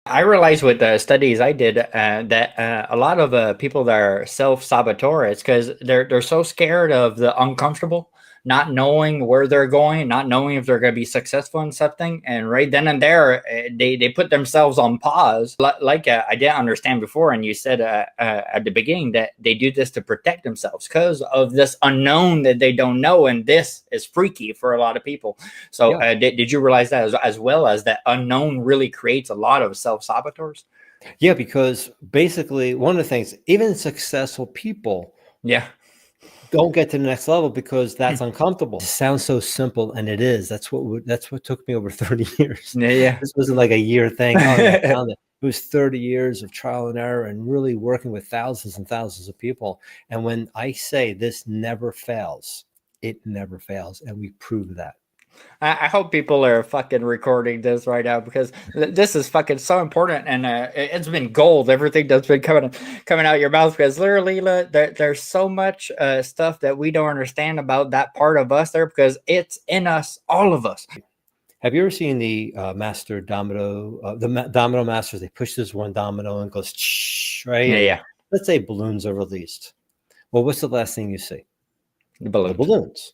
I realized with the studies I did that a lot of people that are self-saboteur, it's because they're so scared of the uncomfortable, not knowing where they're going, not knowing if they're going to be successful in something, and right then and there, they put themselves on pause. Like I didn't understand before, and you said at the beginning that they do this to protect themselves because of this unknown that they don't know, and this is freaky for a lot of people. So Yeah. did you realize that as well as that unknown really creates a lot of self-saboteurs? Yeah, because basically one of the things, even successful people Yeah. don't get to the next level because that's uncomfortable. It sounds so simple, and it is. That's what took me over 30 years. Yeah, yeah. This wasn't like a year thing. Oh yeah, I found it. It was 30 years of trial and error and really working with thousands and thousands of people. And when I say this never fails, it never fails. And we prove that. I hope people are fucking recording this right now because this is fucking so important, and it's been gold. Everything that's been coming out your mouth, because literally there's so much stuff that we don't understand about that part of us there, because it's in us, all of us. Have you ever seen the master domino, domino masters? They push this one domino and it goes, right? Yeah, And yeah. let's say balloons are released. Well, what's the last thing you see? The balloons. The balloons.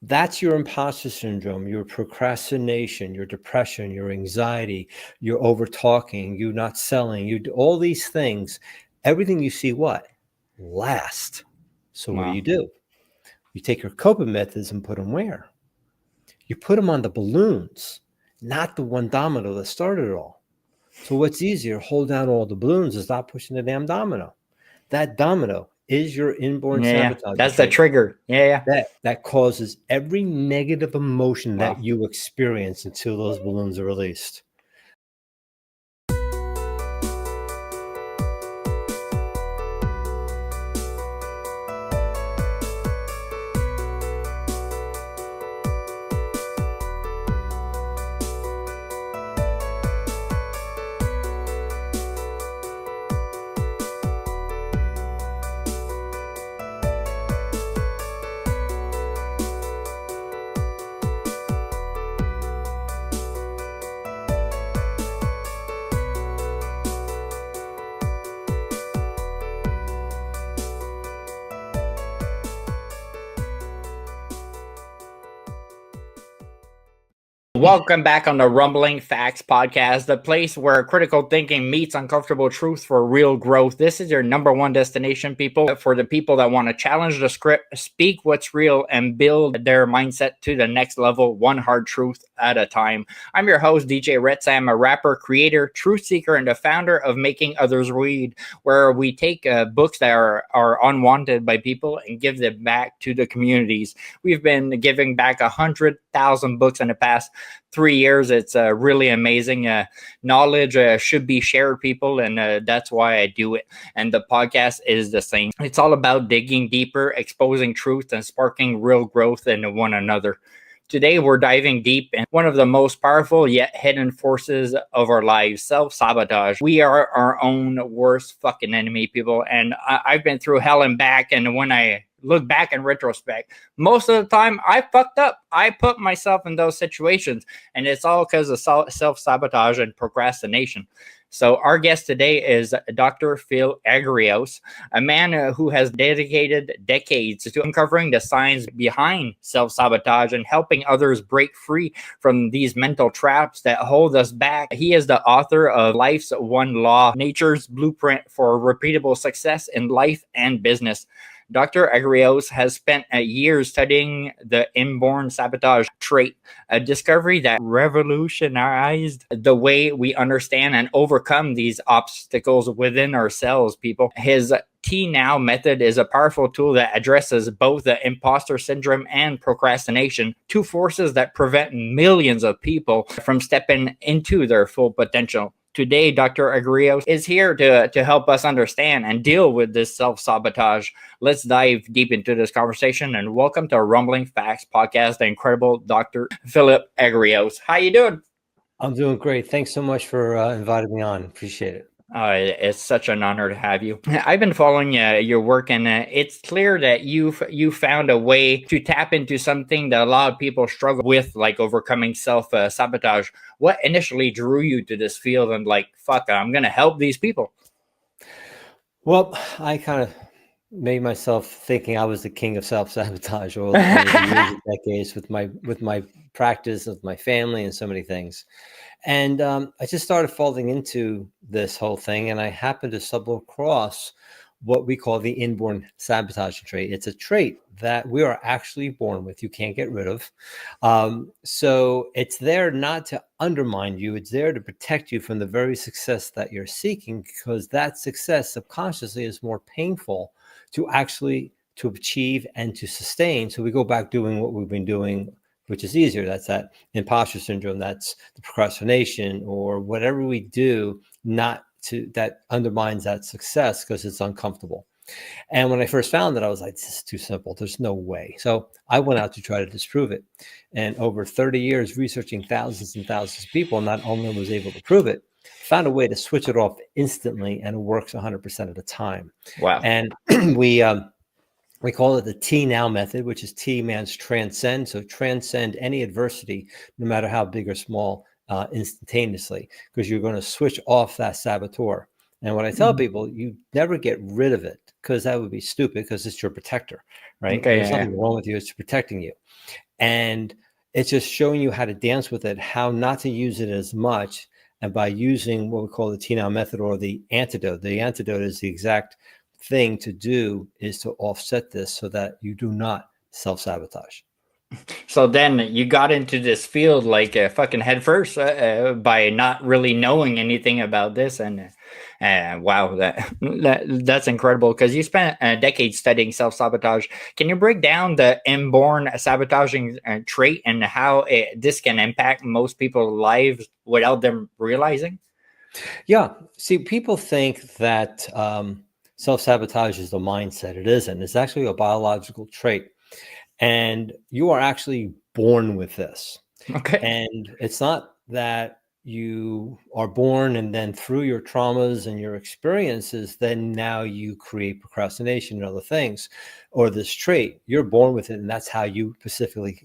That's your imposter syndrome, your procrastination, your depression, your anxiety, your over talking, you not selling, you do all these things. Everything you see, what? Last. So what Wow. do? You take your coping methods and put them where? You put them on the balloons, not the one domino that started it all. So what's easier? Hold down all the balloons and stop pushing the damn domino. That domino is your inborn sabotage. That's the trigger. Yeah. That causes every negative emotion Wow. that you experience until those balloons are released. Welcome back on the Rumbling Facts podcast, the place where critical thinking meets uncomfortable truth for real growth. This is your number one destination, people, for the people that want to challenge the script, speak what's real, and build their mindset to the next level, one hard truth at a time. I'm your host, DJ Retsam, a rapper, creator, truth seeker, and the founder of Making Others Read, where we take books that are unwanted by people and give them back to the communities. We've been giving back 100,000 books in the past 3 years. It's really amazing. Knowledge should be shared, people, and that's why I do it. And the podcast is the same. It's all about digging deeper, exposing truth, and sparking real growth in one another. Today, we're diving deep in one of the most powerful yet hidden forces of our lives, self-sabotage. We are our own worst fucking enemy, people. And I've been through hell and back. And when I look back in retrospect, most of the time I fucked up. I put myself in those situations. And it's all because of self-sabotage and procrastination. So our guest today is Dr. Phil Agrios, a man who has dedicated decades to uncovering the science behind self-sabotage and helping others break free from these mental traps that hold us back. He is the author of Life's One Law, Nature's Blueprint for Repeatable Success in Life and Business. Dr. Agrios has spent years studying the inborn sabotage trait, a discovery that revolutionized the way we understand and overcome these obstacles within ourselves, people. His T Now method is a powerful tool that addresses both the imposter syndrome and procrastination, two forces that prevent millions of people from stepping into their full potential. Today, Dr. Agrios is here to help us understand and deal with this self-sabotage. Let's dive deep into this conversation, and welcome to Rumbling Facts podcast, the incredible Dr. Philip Agrios. How you doing? I'm doing great. Thanks so much for inviting me on. Appreciate it. It's such an honor to have you. I've been following your work, and it's clear that you found a way to tap into something that a lot of people struggle with, like overcoming self-sabotage. What initially drew you to this field and like, fuck, I'm gonna help these people? Well, I kind of made myself thinking I was the king of self-sabotage over the years and decades with my practice, with my family, and so many things. And I just started falling into this whole thing, and I happened to stumble across what we call the inborn sabotage trait. It's a trait that we are actually born with. You can't get rid of. So it's there not to undermine you. It's there to protect you from the very success that you're seeking, because that success subconsciously is more painful to actually to achieve and to sustain. So we go back doing what we've been doing, which is easier. That's that imposter syndrome. That's the procrastination or whatever we do not to that undermines that success because it's uncomfortable. And when I first found it, I was like, this is too simple. There's no way. So I went out to try to disprove it. And over 30 years, researching thousands and thousands of people, not only was able to prove it, found a way to switch it off instantly, and it works 100% of the time. Wow. And we call it the T now method, which is T means transcend. So transcend any adversity, no matter how big or small, instantaneously, because you're going to switch off that saboteur. And what I tell people, you never get rid of it, because that would be stupid, because it's your protector, right? Okay, There's nothing wrong with you. It's protecting you. And it's just showing you how to dance with it, how not to use it as much. And by using what we call the T now method, or the antidote is the exact thing to do, is to offset this so that you do not self-sabotage. So then you got into this field like fucking head first by not really knowing anything about this, and wow, that's incredible, because you spent a decade studying self-sabotage. Can you break down the inborn sabotaging trait and how this can impact most people's lives without them realizing? Yeah. See, people think that self-sabotage is the mindset. It isn't. It's actually a biological trait. And you are actually born with this. Okay. And it's not that you are born and then through your traumas and your experiences, then now you create procrastination and other things, or this trait. You're born with it, and that's how you specifically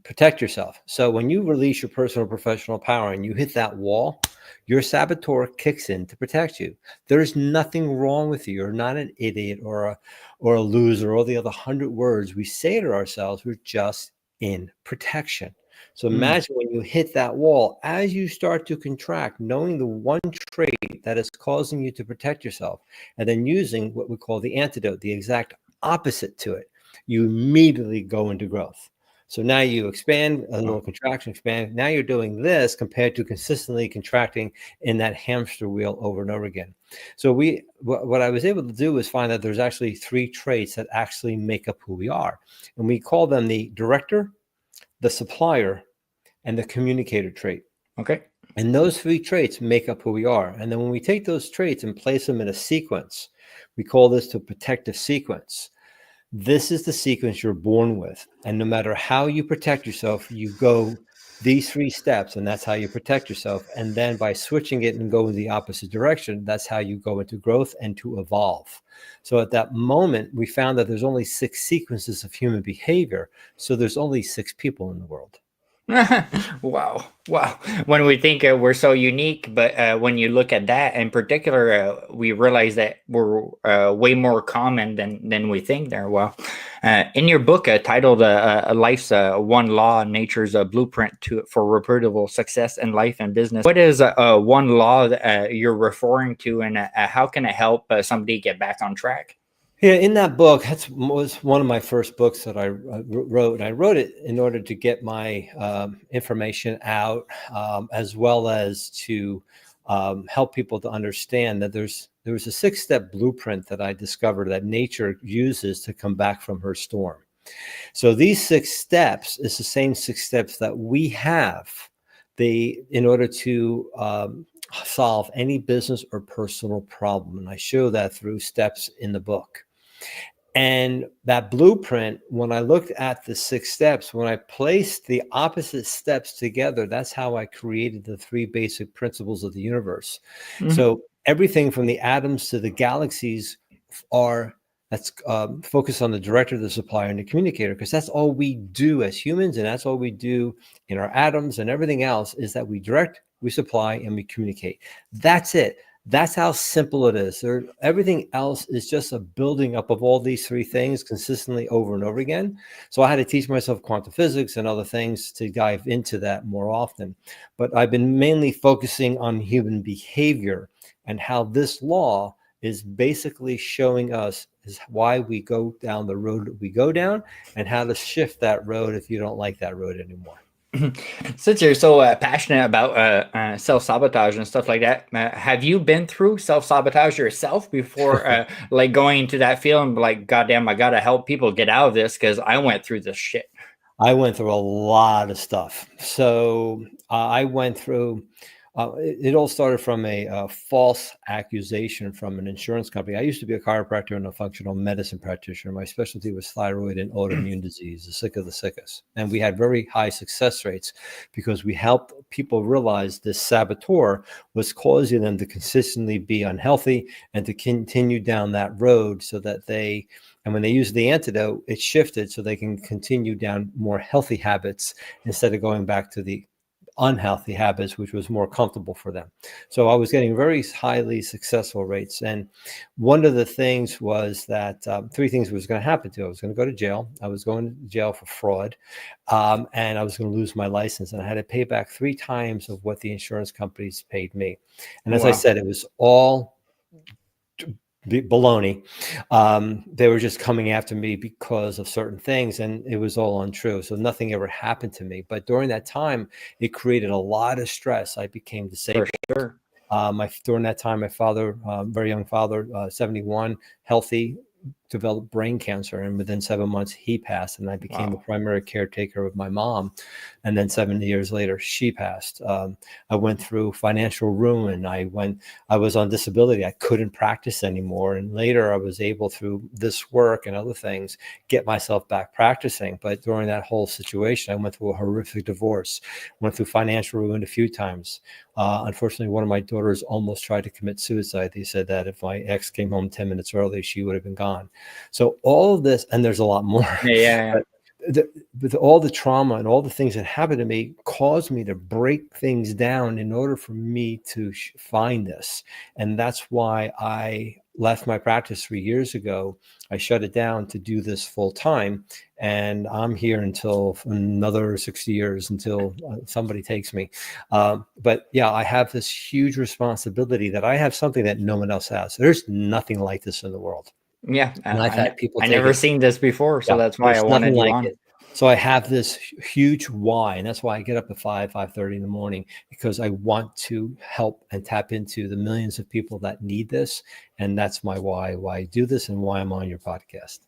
protect yourself. So when you release your personal professional power and you hit that wall, your saboteur kicks in to protect you. There's nothing wrong with you. You're not an idiot or a loser, or the other 100 words we say to ourselves. We're just in protection. So imagine when you hit that wall, as you start to contract, knowing the one trait that is causing you to protect yourself, and then using what we call the antidote, the exact opposite to it, you immediately go into growth. So now you expand, a little contraction, expand. Now you're doing this compared to consistently contracting in that hamster wheel over and over again. So what I was able to do is find that there's actually 3 traits that actually make up who we are. And we call them the director, the supplier, and the communicator trait. Okay. And those 3 traits make up who we are. And then when we take those traits and place them in a sequence, we call this the protective sequence. This is the sequence you're born with. And no matter how you protect yourself, you go these 3 steps, and that's how you protect yourself. And then by switching it and going the opposite direction, that's how you go into growth and to evolve. So at that moment, we found that there's only 6 sequences of human behavior. So there's only 6 people in the world. Wow. When we think we're so unique, but when you look at that in particular, we realize that we're way more common than we think there. Well, in your book titled Life's One Law, Nature's Blueprint for Repeatable Success in Life and Business, what is one law that you're referring to, and how can it help somebody get back on track? Yeah, in that book, that was one of my first books that I wrote. And I wrote it in order to get my information out, as well as to help people to understand that there was a 6-step blueprint that I discovered that nature uses to come back from her storm. So these 6 steps is the same 6 steps that we have in order to solve any business or personal problem. And I show that through steps in the book. And that blueprint, when I looked at the 6 steps, when I placed the opposite steps together, that's how I created the 3 basic principles of the universe. So everything from the atoms to the galaxies are that's focused on the director, the supplier, and the communicator, because that's all we do as humans, and that's all we do in our atoms and everything else is that we direct, we supply, and we communicate. That's it. That's how simple it is. Everything else is just a building up of all these 3 things consistently over and over again. So I had to teach myself quantum physics and other things to dive into that more often. But I've been mainly focusing on human behavior and how this law is basically showing us is why we go down the road that we go down and how to shift that road if you don't like that road anymore. Since you're so passionate about self-sabotage and stuff like that, have you been through self-sabotage yourself before like going into that field and like, goddamn, I gotta help people get out of this because I went through this shit? I went through a lot of stuff. So I went through, it all started from a false accusation from an insurance company. I used to be a chiropractor and a functional medicine practitioner. My specialty was thyroid and autoimmune disease, the sick of the sickest. And we had very high success rates because we helped people realize this saboteur was causing them to consistently be unhealthy and to continue down that road so that and when they use the antidote, it shifted so they can continue down more healthy habits instead of going back to the unhealthy habits, which was more comfortable for them. So I was getting very highly successful rates. And one of the things was that 3 things was going to happen to. I was going to go to jail. I was going to jail for fraud. And I was going to lose my license. And I had to pay back 3 times of what the insurance companies paid me. And as I said, it was all baloney. They were just coming after me because of certain things, and it was all untrue. So nothing ever happened to me. But during that time, it created a lot of stress. I became disabled. For sure. During that time, my father, very young father, 71, healthy, developed brain cancer, and within 7 months he passed, and I became the primary caretaker of my mom. And then 7 years later she passed. I went through financial ruin. I was on disability. I couldn't practice anymore, and later I was able, through this work and other things, get myself back practicing. But during that whole situation, I went through a horrific divorce, went through financial ruin a few times. Unfortunately, one of my daughters almost tried to commit suicide. They said that if my ex came home 10 minutes early, she would have been gone. So all of this, and there's a lot more. Yeah. But all the trauma and all the things that happened to me caused me to break things down in order for me to find this. And that's why I left my practice 3 years ago. I shut it down to do this full time. And I'm here until another 60 years until somebody takes me. But yeah, I have this huge responsibility that I have something that no one else has. There's nothing like this in the world. Yeah. And I've had people I never seen this before, so that's why I wanted you on. So I have this huge why, and that's why I get up at 5:30 in the morning, because I want to help and tap into the millions of people that need this. And that's my why I do this and why I'm on your podcast.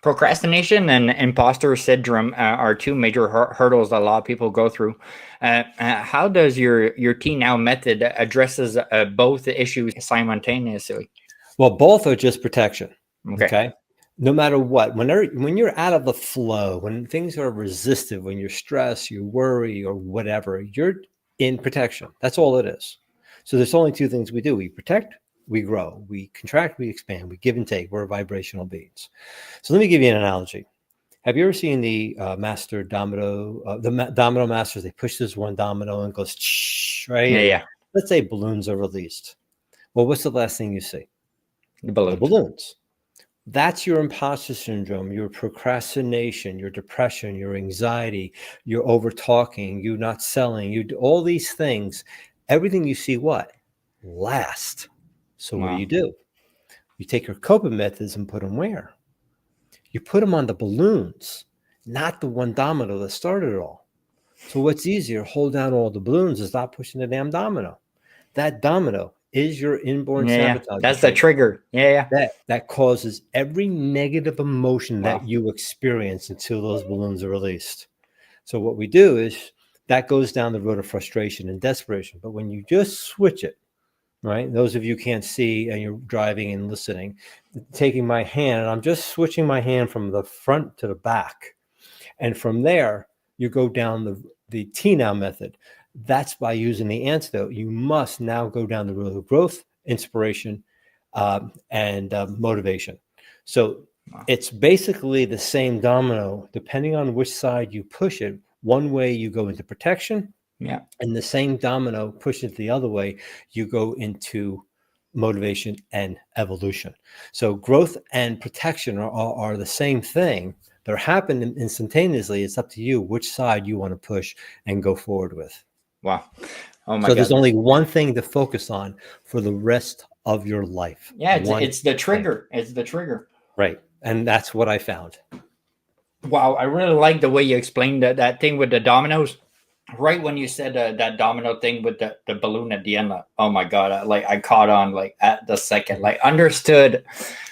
Procrastination and imposter syndrome are 2 major hurdles that a lot of people go through. How does your T Now method addresses both issues simultaneously? Well, both are just protection. Okay. No matter what, when you're out of the flow, when things are resistive, when you're stressed, you worry, or whatever, you're in protection. That's all it is. So there's only 2 things we do. We protect, we grow. We contract, we expand. We give and take. We're vibrational beings. So let me give you an analogy. Have you ever seen the master domino, domino masters? They push this one domino and it goes, right? Yeah. Let's say balloons are released. Well, what's the last thing you see? The balloons. The balloons. That's your imposter syndrome, your procrastination, your depression, your anxiety, your over talking, you not selling, you do all these things. Everything you see, what? Last. So what do? You take your coping methods and put them where? You put them on the balloons, not the one domino that started it all. So what's easier? Hold down all the balloons and stop pushing the damn domino. That domino is your inborn sabotage. That's the trigger. That causes every negative emotion that you experience until those balloons are released. So what we do is that goes down the road of frustration and desperation. But when you just switch it, right? Those of you can't see and you're driving and listening, taking my hand, and I'm just switching my hand from the front to the back. And from there, you go down the T now method. That's by using the antidote. You must now go down the road of growth, inspiration, and motivation. So it's basically the same domino, depending on which side you push it. One way you go into protection, Yeah. and the same domino push it the other way, you go into motivation and evolution. So growth and protection are the same thing. They're happening instantaneously. It's up to you which side you want to push and go forward with. Wow. Oh my So God. there's only one thing to focus on for the rest of your life. Yeah, One it's the thing. trigger. It's the trigger. Right. And that's what I found. Wow, I really like the way you explained that thing with the dominoes. Right when you said that domino thing with the balloon at the end, like, oh my God, I caught on like at the second, like understood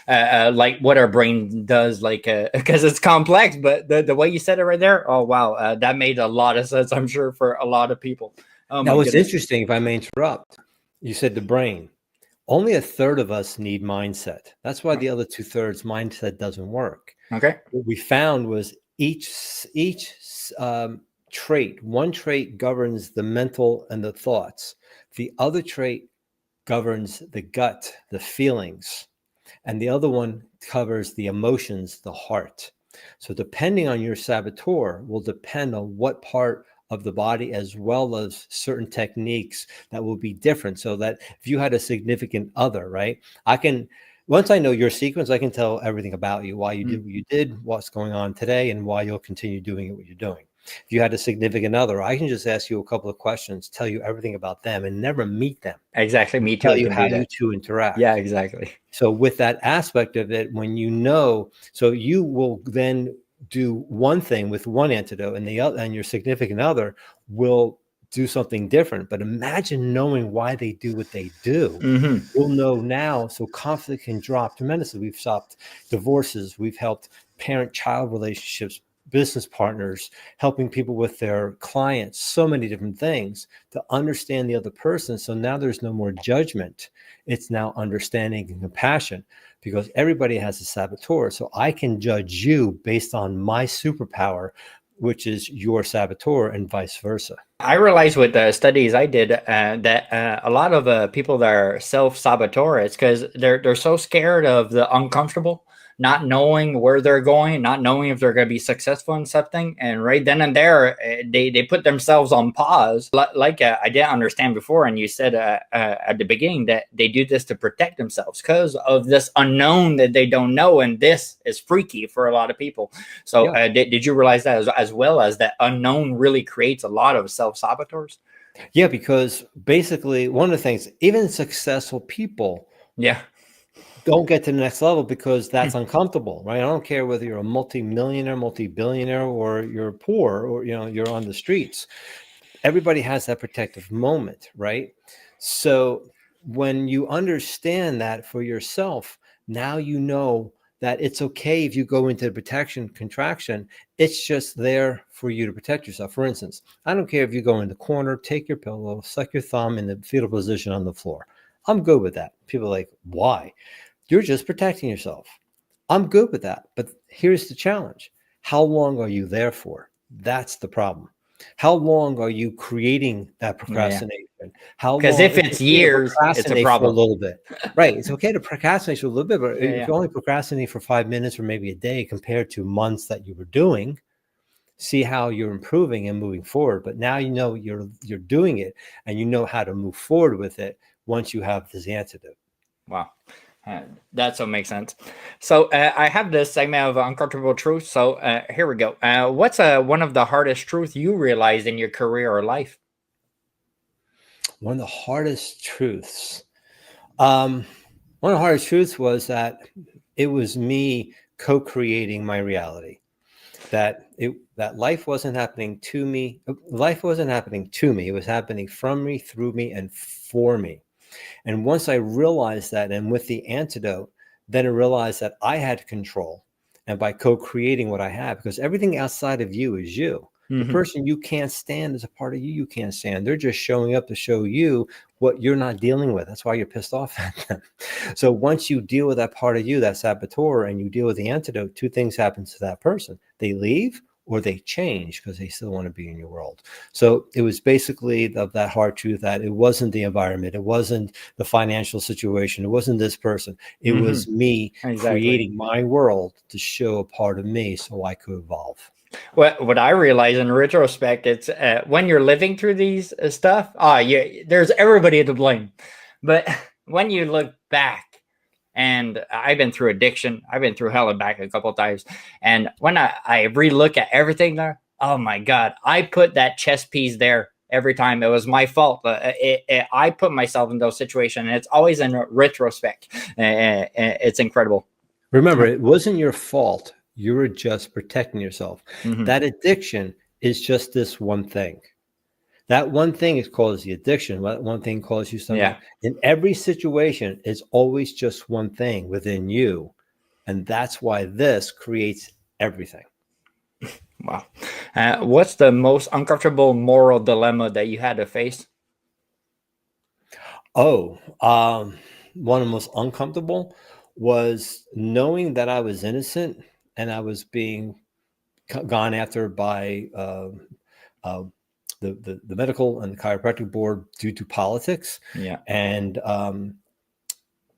like what our brain does, like because it's complex, but the way you said it right there, oh wow, that made a lot of sense, I'm sure, for a lot of people. Oh Now, my what's goodness. interesting, if I may interrupt, you said the brain. Only a third of us need mindset. That's why the other 2/3 mindset doesn't work. Okay. What we found was each trait, one trait governs the mental and the thoughts. The other trait governs the gut, the feelings, and the other one covers the emotions, the heart. So depending on your saboteur will depend on what part of the body, as well as certain techniques that will be different. So that if you had a significant other, right, once I know your sequence, I can tell everything about you, why you did what you did, what's going on today, and why you'll continue doing what you're doing. If you had a significant other, I can just ask you a couple of questions, tell you everything about them, and never meet them. Exactly. Me too. Tell I you can how do you that. two interact. Yeah, exactly. So with that aspect of it, when you know, so you will then do one thing with one antidote, and the other, and your significant other will do something different. But imagine knowing why they do what they do. Mm-hmm. You'll know now, so conflict can drop tremendously. We've stopped divorces. We've helped parent-child relationships, business partners, helping people with their clients, so many different things to understand the other person. So now there's no more judgment. It's now understanding and compassion, because everybody has a saboteur. So I can judge you based on my superpower, which is your saboteur, and vice versa. I realized with the studies I did that a lot of people that are self-saboteur, it's because they're so scared of the uncomfortable, not knowing where they're going, not knowing if they're going to be successful in something, and right then and there they put themselves on pause. Like I didn't understand before, and you said at the beginning that they do this to protect themselves because of this unknown that they don't know, and this is freaky for a lot of people. So Yeah. did you realize that as well as that unknown really creates a lot of self-saboteurs? Yeah, because basically one of the things, even successful people Yeah. don't get to the next level because that's uncomfortable, right? I don't care whether you're a multi-millionaire, multi-billionaire, or you're poor, or you're on the streets. Everybody has that protective moment, right? So when you understand that for yourself, now you know that it's okay if you go into protection contraction. It's just there for you to protect yourself. For instance, I don't care if you go in the corner, take your pillow, suck your thumb in the fetal position on the floor. I'm good with that. People are like, why? You're just protecting yourself. I'm good with that. But here's the challenge. How long are you there for? That's the problem. How long are you creating that procrastination? How Because long? if it's Okay to years, it's a procrastinate for a problem. little bit, right? It's okay to procrastinate for a little bit, but Yeah, if yeah. you only procrastinate for 5 minutes or maybe a day compared to months that you were doing, see how you're improving and moving forward. But now you know you're doing it, and you know how to move forward with it once you have this antidote. Wow. That's what makes sense. So I have this segment of uncomfortable truth. So here we go. What's one of the hardest truths you realized in your career or life? One of the hardest truths. One of the hardest truths was that it was me co-creating my reality. That life wasn't happening to me. Life wasn't happening to me. It was happening from me, through me, and for me. And once I realized that, and with the antidote, then I realized that I had control. And by co-creating what I have, because everything outside of you is you. The person you can't stand is a part of you you can't stand. They're just showing up to show you what you're not dealing with. That's why you're pissed off at them. So once you deal with that part of you, that saboteur, and you deal with the antidote, two things happen to that person. They leave or they change because they still want to be in your world. So it was basically that hard truth that it wasn't the environment. It wasn't the financial situation. It wasn't this person. It was me creating my world to show a part of me so I could evolve. What I realize in retrospect, it's when you're living through these stuff, there's everybody to blame. But when you look back, and I've been through addiction, I've been through hell and back a couple of times, and when I relook at everything there, oh my God, I put that chess piece there every time. It was my fault. I put myself in those situations, and it's always in retrospect. It's incredible. Remember, it wasn't your fault. You were just protecting yourself. That addiction is just this one thing. That one thing is causes the addiction. One thing causes you something. Yeah. In every situation, it's always just one thing within you. And that's why this creates everything. Wow. What's the most uncomfortable moral dilemma that you had to face? One of the most uncomfortable was knowing that I was innocent and I was being gone after by the medical and the chiropractic board due to politics. Yeah. And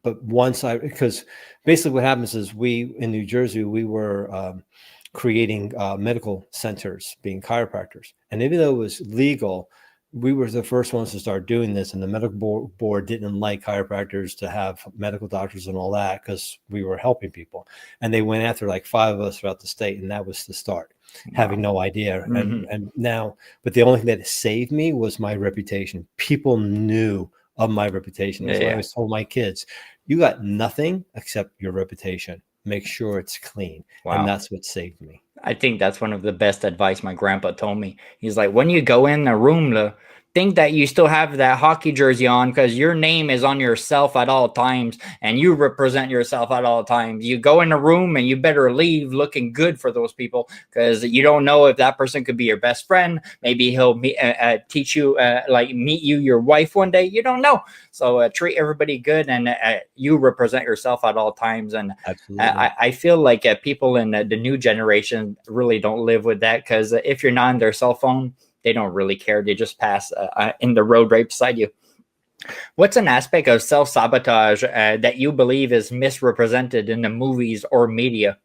but once because basically what happens is we in New Jersey, we were creating medical centers, being chiropractors. And even though it was legal, we were the first ones to start doing this, and the medical board didn't like chiropractors to have medical doctors and all that because we were helping people. And they went after like 5 of us throughout the state, and that was the start. Wow. Having no idea. And now, but the only thing that saved me was my reputation. People knew of my reputation. That's why I always told my kids, you got nothing except your reputation. Make sure it's clean. Wow. And that's what saved me. I think that's one of the best advice my grandpa told me. He's like, when you go in a room, think that you still have that hockey jersey on because your name is on yourself at all times and you represent yourself at all times. You go in a room and you better leave looking good for those people because you don't know if that person could be your best friend. Maybe he'll teach you, meet you, your wife one day. You don't know. So treat everybody good and you represent yourself at all times. And I feel like people in the new generation really don't live with that because if you're not on their cell phone, they don't really care. They just pass in the road right beside you. What's an aspect of self-sabotage that you believe is misrepresented in the movies or media?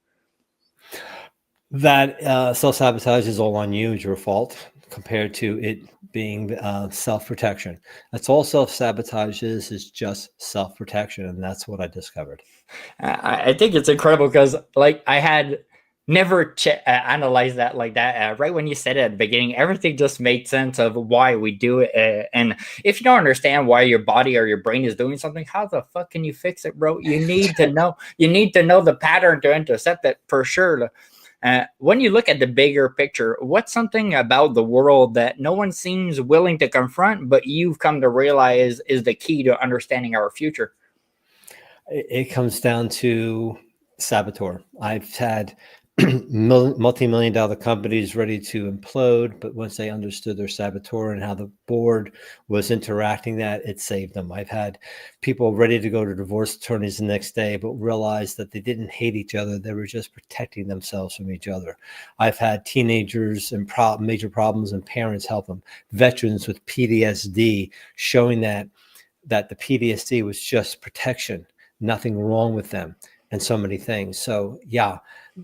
That self-sabotage is all on you. It's your fault compared to it being self-protection. That's all self-sabotage is just self-protection. And that's what I discovered. I think it's incredible because like I had never analyzed that like that. Right when you said it at the beginning, everything just made sense of why we do it. And if you don't understand why your body or your brain is doing something, how the fuck can you fix it, bro? You need to know. You need to know the pattern to intercept it for sure. When you look at the bigger picture, what's something about the world that no one seems willing to confront, but you've come to realize is the key to understanding our future? It comes down to saboteur. I've had multi-million-dollar companies ready to implode, but once they understood their saboteur and how the board was interacting, that it saved them. I've had people ready to go to divorce attorneys the next day, but realized that they didn't hate each other. They were just protecting themselves from each other. I've had teenagers and major problems and parents help them. Veterans with PTSD showing that the PTSD was just protection, nothing wrong with them. And so many things. So yeah,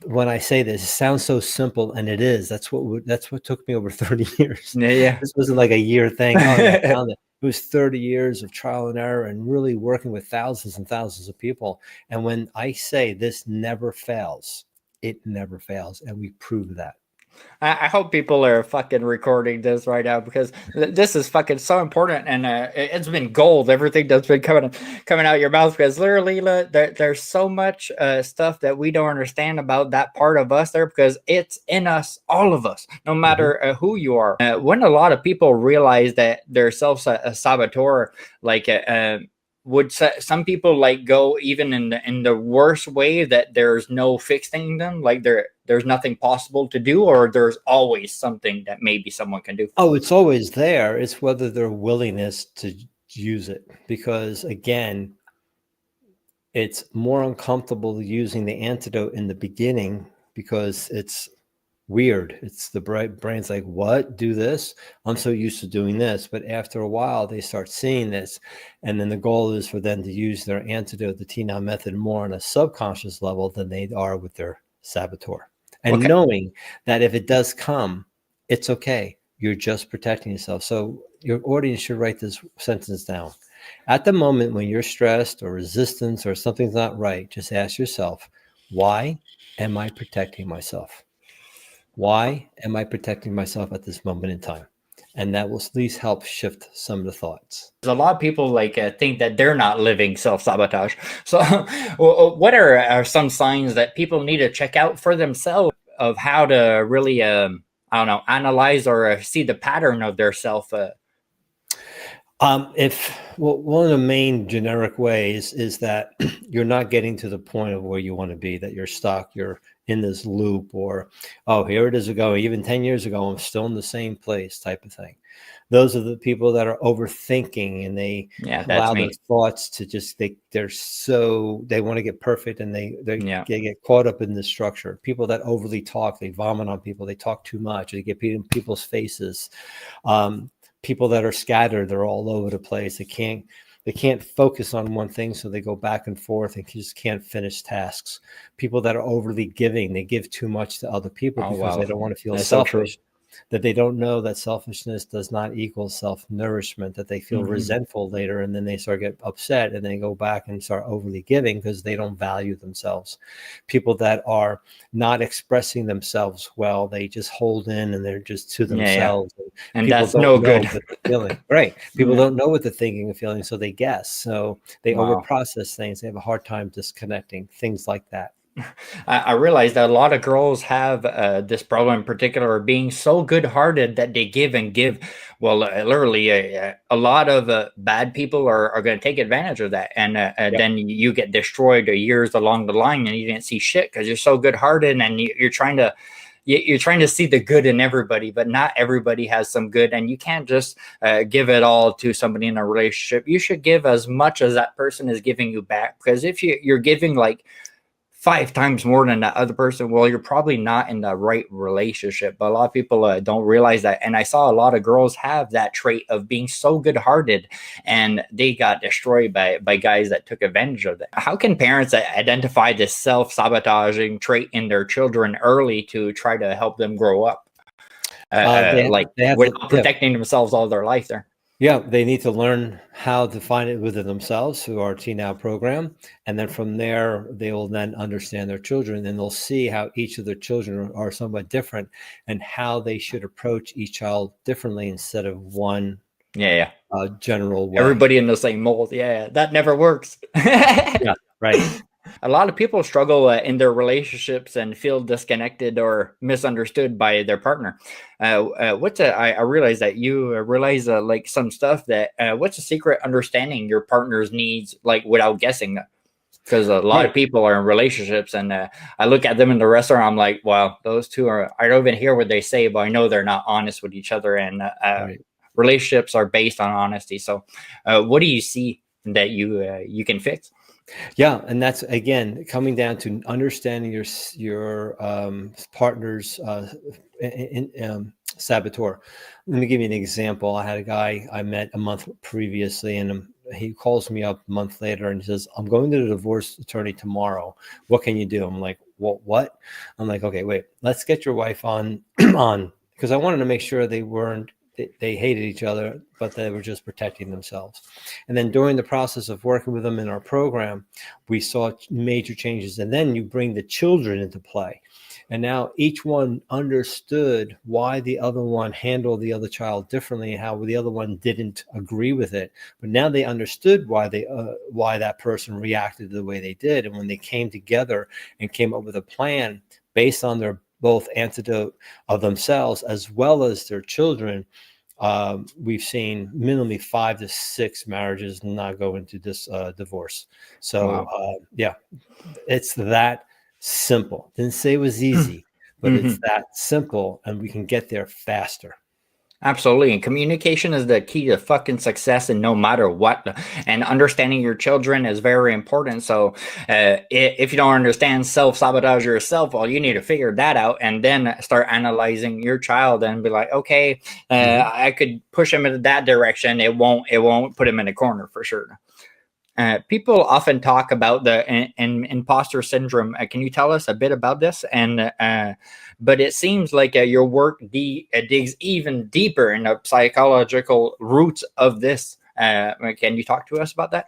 when I say this, it sounds so simple, and it is. That's what took me over 30 years. Yeah. This wasn't like a year thing. It was 30 years of trial and error and really working with thousands and thousands of people. And when I say this never fails, it never fails. And we prove that. I hope people are fucking recording this right now because this is fucking so important, and it's been gold. Everything that's been coming out of your mouth, because literally there's so much stuff that we don't understand about that part of us there because it's in us, all of us, no matter who you are. When a lot of people realize that they're self-saboteur, like would some people like go even in the worst way, that there's no fixing them, like there's nothing possible to do, or there's always something that maybe someone can do? Oh, it's always there. It's whether their willingness to use it. Because again, it's more uncomfortable using the antidote in the beginning because it's weird. It's the brain's like, what? Do this? I'm so used to doing this. But after a while, they start seeing this. And then the goal is for them to use their antidote, the T-Now method, more on a subconscious level than they are with their saboteur. And knowing that if it does come, it's okay. You're just protecting yourself. So your audience should write this sentence down. At the moment when you're stressed or resistance or something's not right, just ask yourself, why am I protecting myself? Why am I protecting myself at this moment in time? And that will at least help shift some of the thoughts. A lot of people think that they're not living self-sabotage. So what are some signs that people need to check out for themselves of how to really, I don't know, analyze or see the pattern of their self? One of the main generic ways is that you're not getting to the point of where you want to be, that you're stuck, you're in this loop, or, oh, here it is going. Even 10 years ago, I'm still in the same place type of thing. Those are the people that are overthinking, and they allow their thoughts to just, they want to get perfect, and they get caught up in the structure. People that overly talk, they vomit on people, they talk too much, they get in people's faces. People that are scattered, they're all over the place. They can't focus on one thing, so they go back and forth and just can't finish tasks. People that are overly giving, they give too much to other people because they don't want to feel selfish. That they don't know that selfishness does not equal self-nourishment, that they feel resentful later, and then they start get upset, and they go back and start overly giving because they don't value themselves. People that are not expressing themselves well, they just hold in and they're just to themselves. And that's no good. Feeling. Right. People don't know what they're thinking and feeling, so they guess. So they overprocess things. They have a hard time disconnecting, things like that. I realize that a lot of girls have this problem in particular, being so good-hearted that they give and give. Well, literally, a lot of bad people are going to take advantage of that, and then you get destroyed years along the line, and you didn't see shit because you're so good-hearted, and you're trying to see the good in everybody, but not everybody has some good, and you can't just give it all to somebody in a relationship. You should give as much as that person is giving you back, because if you're giving like 5 times more than that other person, well, you're probably not in the right relationship. But a lot of people don't realize that. And I saw a lot of girls have that trait of being so good-hearted, and they got destroyed by guys that took advantage of that. How can parents identify this self-sabotaging trait in their children early to try to help them grow up? Without protecting themselves all their life there. Yeah, they need to learn how to find it within themselves through our T-Now program. And then from there, they will then understand their children, and they'll see how each of their children are somewhat different, and how they should approach each child differently instead of one general way. Everybody in the same mold. Yeah, that never works. Yeah, right. A lot of people struggle in their relationships and feel disconnected or misunderstood by their partner. I realize that you realize like some stuff that what's a secret understanding your partner's needs, like without guessing that? Because a lot of people are in relationships, and I look at them in the restaurant, I'm like, wow, those two are, I don't even hear what they say, but I know they're not honest with each other, and relationships are based on honesty. So what do you see that you can fix? Yeah, and that's again coming down to understanding your partner's saboteur. Let me give you an example. I had a guy I met a month previously, and he calls me up a month later and he says, "I'm going to the divorce attorney tomorrow. What can you do?" I'm like, "Well, what?" I'm like, "Okay, wait. Let's get your wife on because I wanted to make sure they hated each other, but they were just protecting themselves." And then during the process of working with them in our program, we saw major changes. And then you bring the children into play. And now each one understood why the other one handled the other child differently, and how the other one didn't agree with it. But now they understood why that person reacted the way they did. And when they came together and came up with a plan based on their both antidote of themselves as well as their children, we've seen minimally 5 to 6 marriages not go into this divorce. So yeah, it's that simple. Didn't say it was easy, but it's that simple, and we can get there faster. Absolutely. And communication is the key to fucking success in no matter what. And understanding your children is very important. So if you don't understand self-sabotage yourself, well, you need to figure that out and then start analyzing your child and be like, okay, I could push him in that direction. It won't put him in a corner for sure. People often talk about the imposter syndrome. Can you tell us a bit about this? And but it seems like your work digs even deeper in the psychological roots of this. Can you talk to us about that?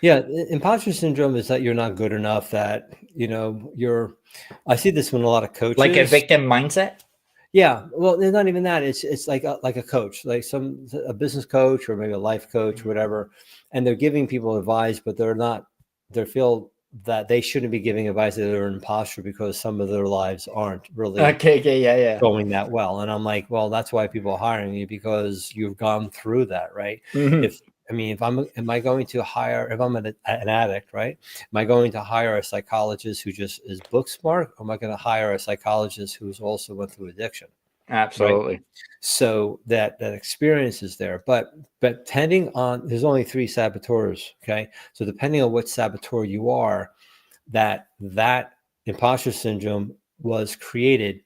Yeah, imposter syndrome is that you're not good enough. That I see this when a lot of coaches, like a victim mindset. Yeah, well, it's not even that. It's like a coach, like a business coach or maybe a life coach, whatever, and they're giving people advice, but they feel that they shouldn't be giving advice, that they're an imposter because some of their lives aren't really going that well. And I'm like, well, that's why people are hiring you, because you've gone through that, right? If I'm an addict, right? Am I going to hire a psychologist who just is book smart, or am I going to hire a psychologist who's also went through addiction? Absolutely. Right? So that experience is there, but depending on, there's only 3 saboteurs. Okay. So depending on what saboteur you are, that imposter syndrome was created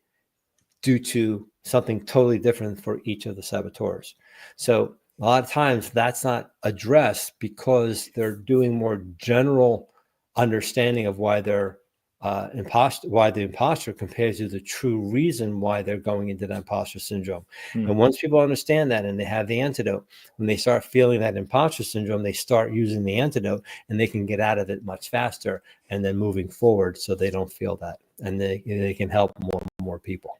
due to something totally different for each of the saboteurs. So a lot of times that's not addressed because they're doing more general understanding of why they're why the imposter compares to the true reason why they're going into that imposter syndrome. And once people understand that and they have the antidote, when they start feeling that imposter syndrome, they start using the antidote and they can get out of it much faster and then moving forward so they don't feel that, and they can help more people.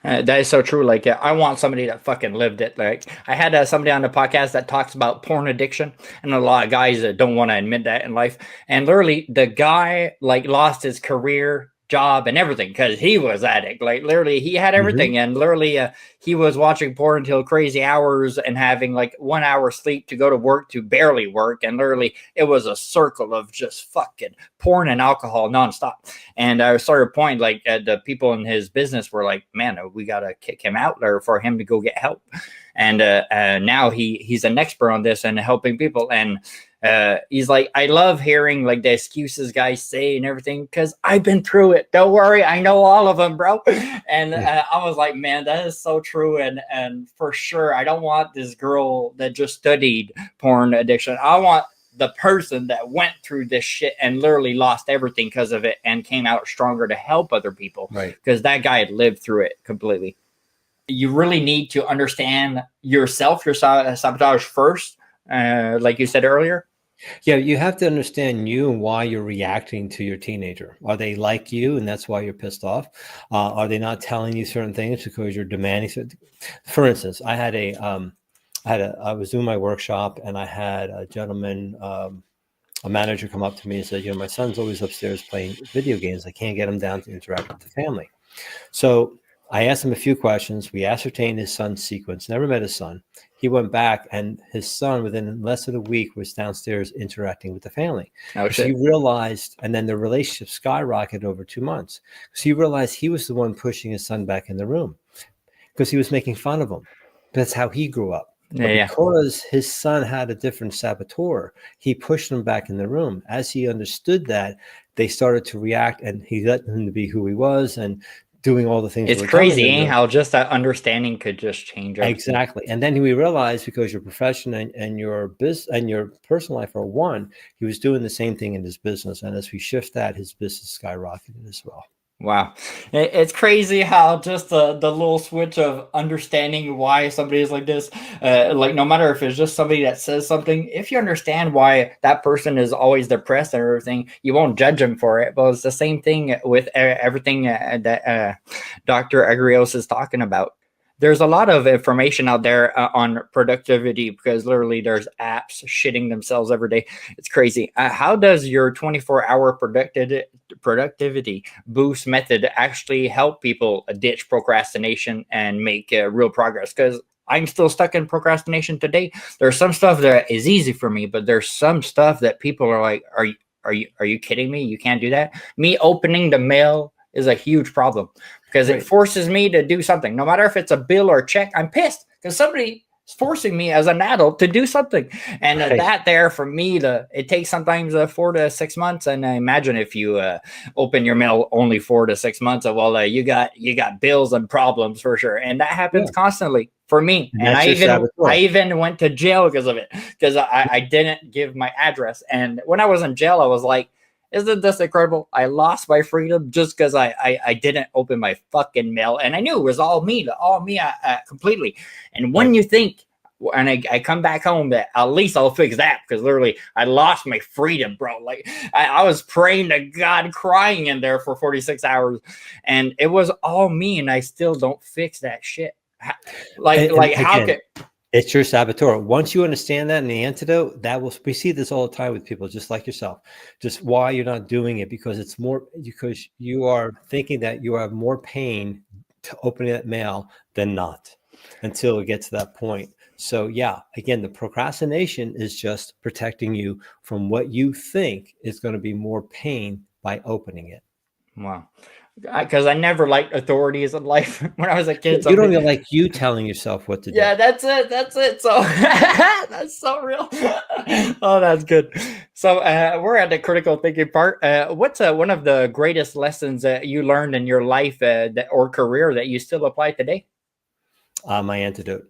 That is so true. Like, I want somebody that fucking lived it. Like, I had somebody on the podcast that talks about porn addiction, and a lot of guys that don't want to admit that in life. And literally, the guy like lost his career, job, and everything because he was addict. Like, literally, he had everything, and literally, he was watching porn until crazy hours and having like 1 hour sleep to go to work to barely work. And literally, it was a circle of just fucking porn and alcohol nonstop. And I started point like the people in his business were like, man, we got to kick him out there for him to go get help. And now he's an expert on this and helping people. And he's like, I love hearing like the excuses guys say and everything, because I've been through it. Don't worry, I know all of them, bro. And I was like, man, that is so true. And for sure, I don't want this girl that just studied porn addiction. I want the person that went through this shit and literally lost everything because of it and came out stronger to help other people. Right. Because that guy had lived through it completely. You really need to understand yourself, your sabotage first, like you said earlier. Yeah, you have to understand you and why you're reacting to your teenager. Are they like you and that's why you're pissed off? Are they not telling you certain things because you're demanding certain? For instance, I was doing my workshop and I had a gentleman, a manager, come up to me and said, my son's always upstairs playing video games. I can't get him down to interact with the family. So I asked him a few questions. We ascertained his son's sequence, never met his son. He went back and his son within less than a week was downstairs interacting with the family. Oh, so he realized, and then the relationship skyrocketed over 2 months. So he realized he was the one pushing his son back in the room because he was making fun of him. That's how he grew up. Because his son had a different saboteur, he pushed him back in the room. As he understood that, they started to react and he let him to be who he was and doing all the things. It's crazy, how just that understanding could just change everything. Exactly. And then we realized, because your profession and your business and your personal life are one, he was doing the same thing in his business. And as we shift that, his business skyrocketed as well. Wow. It's crazy how just the little switch of understanding why somebody is like this, like no matter if it's just somebody that says something, if you understand why that person is always depressed and everything, you won't judge them for it. But it's the same thing with everything that Dr. Agrios is talking about. There's a lot of information out there on productivity, because literally there's apps shitting themselves every day. It's crazy. How does your 24-hour productivity boost method actually help people ditch procrastination and make real progress? Because I'm still stuck in procrastination today. There's some stuff that is easy for me, but there's some stuff that people are like, are you kidding me? You can't do that. Me opening the mail is a huge problem because it forces me to do something. No matter if it's a bill or a check, I'm pissed because somebody is forcing me as an adult to do something. And that there for me, it takes sometimes 4 to 6 months. And imagine if you open your mail only 4 to 6 months, you got bills and problems for sure. And that happens constantly for me. And I even went to jail because of it, because I didn't give my address. And when I was in jail, I was like, isn't this incredible? I lost my freedom just because I didn't open my fucking mail. And I knew it was all me completely. And when you think, and I come back home, that at least I'll fix that, because literally I lost my freedom, bro. Like I was praying to God, crying in there for 46 hours. And it was all me, and I still don't fix that shit. How could... It's your saboteur. Once you understand that and the antidote, we see this all the time with people just like yourself. Just why you're not doing it, because because you are thinking that you have more pain to opening that mail than not, until it gets to that point. So yeah, again, the procrastination is just protecting you from what you think is going to be more pain by opening it. Wow. Because I never liked authorities in life when I was a kid. You don't even like you telling yourself what to do. Yeah, that's it. So that's so real. Oh, that's good. So we're at the critical thinking part. What's one of the greatest lessons that you learned in your life or career that you still apply today? My antidote.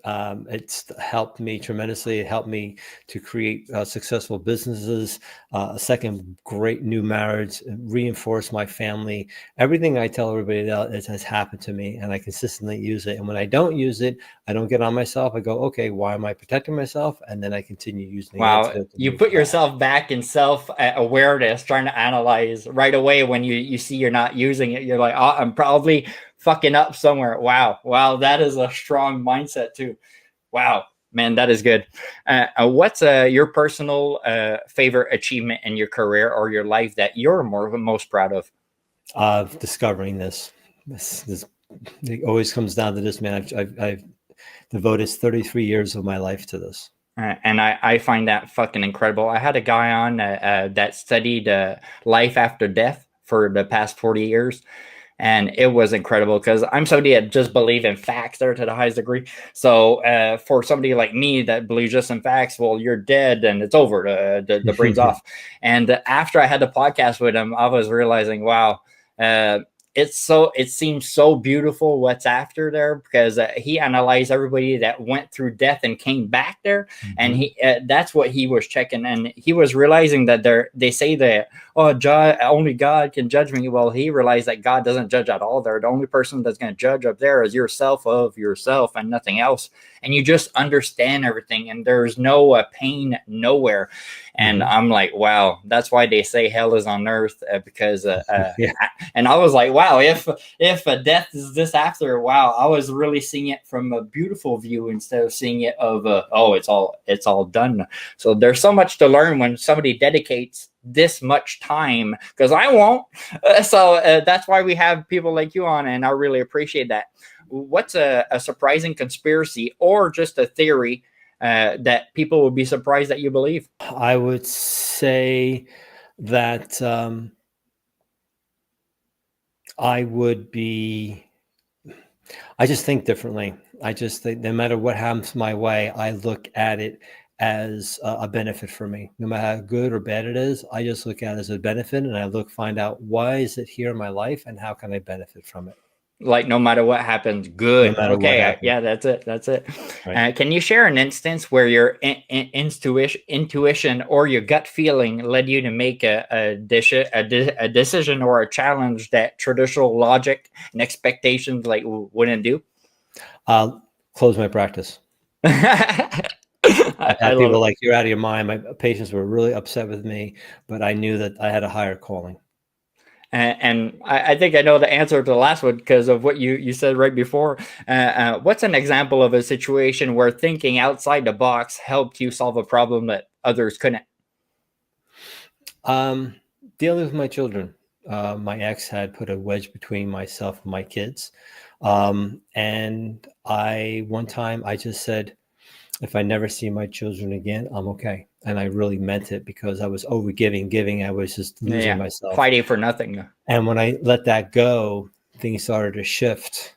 It's helped me tremendously. It helped me to create successful businesses, a second great new marriage, reinforce my family. Everything I tell everybody that has happened to me, and I consistently use it. And when I don't use it, I don't get on myself. I go, okay, why am I protecting myself? And then I continue using it. Wow, you put yourself back in self-awareness, trying to analyze right away when you see you're not using it. You're like, oh, I'm probably fucking up somewhere. Wow, that is a strong mindset too. Wow, man, that is good. What's your personal favorite achievement in your career or your life that you're most proud of? Discovering this. It always comes down to this, man. I've devoted 33 years of my life to this. And I find that fucking incredible. I had a guy on that studied life after death for the past 40 years. And it was incredible, because I'm somebody that just believe in facts there to the highest degree. So for somebody like me that believes just in facts, well, you're dead and it's over. The brain's off. And after I had the podcast with him, I was realizing, wow, it seems so beautiful what's after there, because he analyzed everybody that went through death and came back there. And he that's what he was checking, and he was realizing that they say that, oh, only God can judge me. Well, he realized that God doesn't judge at all there. The only person that's going to judge up there is yourself of yourself and nothing else. And you just understand everything, and there's no pain nowhere. And I'm like, wow, that's why they say hell is on earth, because and I was like, wow, if death is this after, wow, I was really seeing it from a beautiful view instead of seeing it of oh, it's all done. So there's so much to learn when somebody dedicates this much time, because I won't. So that's why we have people like you on, and I really appreciate that. What's a surprising conspiracy or just a theory that people would be surprised that you believe? I would say that I just think differently. I just think no matter what happens my way, I look at it as a benefit for me. No matter how good or bad it is, I just look at it as a benefit, and I find out why is it here in my life and how can I benefit from it. Like, no matter what happens, good. No okay, yeah, that's it. Right. Can you share an instance where your intuition or your gut feeling led you to make a decision or a challenge that traditional logic and expectations wouldn't do? Close my practice. I've had people like, you're out of your mind. My patients were really upset with me, but I knew that I had a higher calling. And I think I know the answer to the last one because of what you said right before. What's an example of a situation where thinking outside the box helped you solve a problem that others couldn't? Dealing with my children. My ex had put a wedge between myself and my kids. And one time I just said, if I never see my children again, I'm okay. And I really meant it, because I was over giving. I was just losing myself. Fighting for nothing. And when I let that go, things started to shift,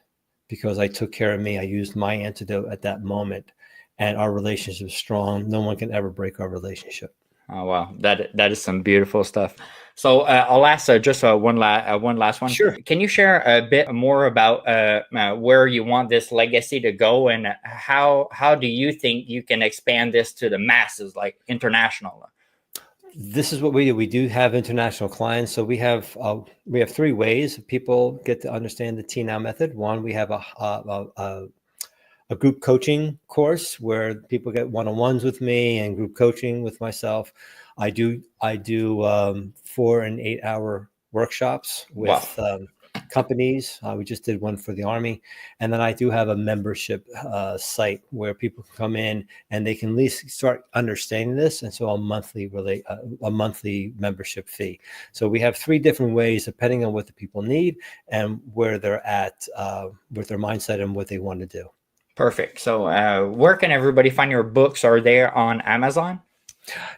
because I took care of me. I used my antidote at that moment, and our relationship is strong. No one can ever break our relationship. Oh, wow. That is some beautiful stuff. So I'll ask just one last one. Sure. Can you share a bit more about where you want this legacy to go, and how do you think you can expand this to the masses, like international? This is what we do. We do have international clients. So we have 3 ways people get to understand the T Now method. One, we have a group coaching course where people get one-on-ones with me and group coaching with myself. I do 4 and 8 hour workshops with companies. We just did one for the Army. And then I do have a membership site where people can come in and they can at least start understanding this. And so a monthly membership fee. So we have 3 different ways, depending on what the people need and where they're at with their mindset and what they want to do. Perfect. So where can everybody find your books? Are they on Amazon?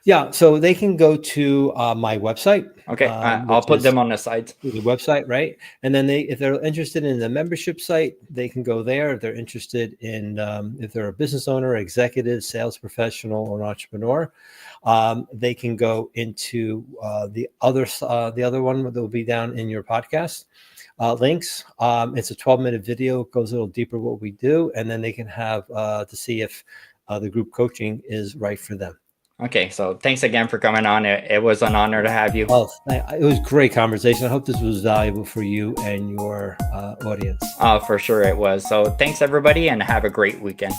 Yeah, so they can go to my website. Okay, I'll put them on the side. The website, right? And then if they're interested in the membership site, they can go there. If they're interested in, if they're a business owner, executive, sales professional, or an entrepreneur, they can go into the other one that will be down in your podcast links. It's a 12-minute video. It goes a little deeper what we do, and then they can have to see if the group coaching is right for them. Okay, so thanks again for coming on. It was an honor to have you. Oh, it was a great conversation. I hope this was valuable for you and your audience. For sure it was. So thanks, everybody, and have a great weekend.